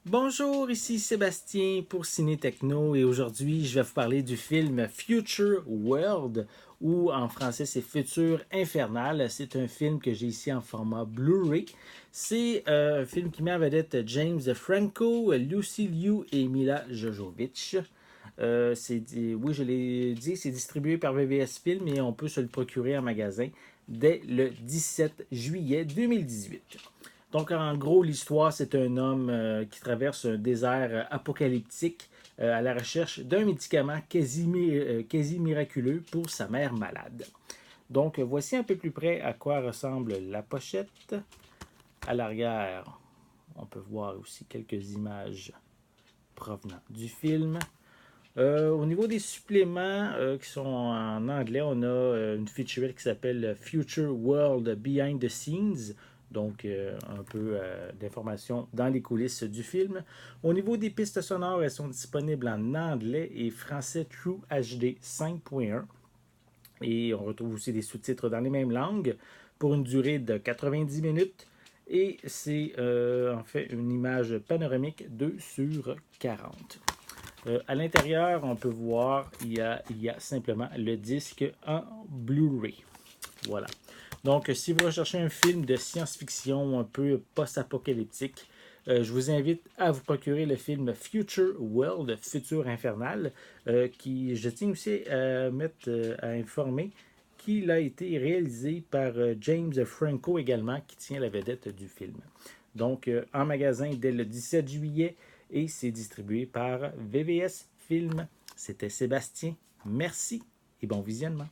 Bonjour, ici Sébastien pour Ciné Techno et aujourd'hui je vais vous parler du film Future World ou en français c'est Futur Infernal. C'est un film que j'ai ici en format Blu-ray. C'est un film qui met en vedette James Franco, Lucy Liu et Mila Jovovich. Oui, je l'ai dit, c'est distribué par VVS Film et on peut se le procurer en magasin dès le 17 juillet 2018. Donc, en gros, l'histoire, c'est un homme qui traverse un désert apocalyptique à la recherche d'un médicament quasi miraculeux pour sa mère malade. Donc, voici un peu plus près à quoi ressemble la pochette. À l'arrière, on peut voir aussi quelques images provenant du film. Au niveau des suppléments qui sont en anglais, on a une featurette qui s'appelle Future World Behind the Scenes. Donc, un peu d'informations dans les coulisses du film. Au niveau des pistes sonores, elles sont disponibles en anglais et français True HD 5.1. Et on retrouve aussi des sous-titres dans les mêmes langues pour une durée de 90 minutes. Et c'est en fait une image panoramique 2 sur 40. À l'intérieur, on peut voir il y a simplement le disque en Blu-ray. Voilà. Donc, si vous recherchez un film de science-fiction un peu post-apocalyptique, je vous invite à vous procurer le film Future World, Futur Infernal, qui, je tiens aussi à informer qu'il a été réalisé par James Franco également, qui tient la vedette du film. Donc, en magasin dès le 17 juillet et c'est distribué par VVS Film. C'était Sébastien. Merci et bon visionnement.